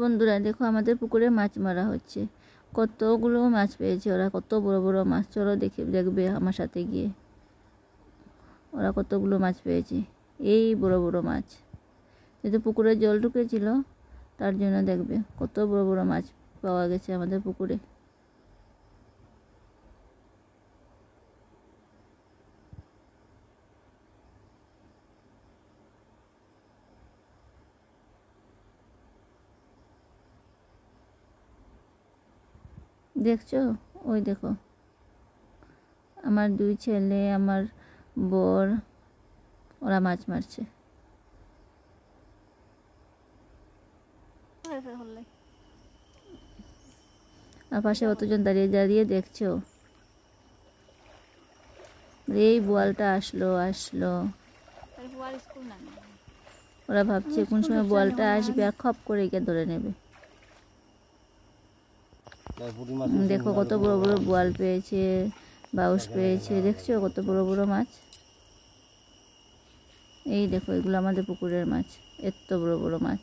বন্ধুরা দেখো আমাদের পুকুরে মাছ মারা হচ্ছে, কতগুলো মাছ পেয়েছে ওরা, কত বড় বড় মাছ। চলো দেখবে আমার সাথে গিয়ে ওরা কতগুলো মাছ পেয়েছে, এই বড় বড় মাছ। যেহেতু পুকুরে জল ঢুকেছিল তার জন্য দেখবে কত বড় বড় মাছ পাওয়া গেছে আমাদের পুকুরে। দেখছো, ওই দেখো আমার দুই ছেলে, আমার বর, ওরা মাছ মারছে। আর পাশে কতজন দাঁড়িয়ে দাঁড়িয়ে দেখছো। এই বোয়ালটা আসলো। ওরা ভাবছে কোন সময় বোয়ালটা আসবে আর খপ করে গিয়ে ধরে নেবে। দেখো কত বড় বড় বোয়াল পেয়েছে, বাউস পেয়েছে। দেখছো কত বড় বড় মাছ। এই দেখো এগুলো আমাদের পুকুরের মাছ, এত বড় বড় মাছ।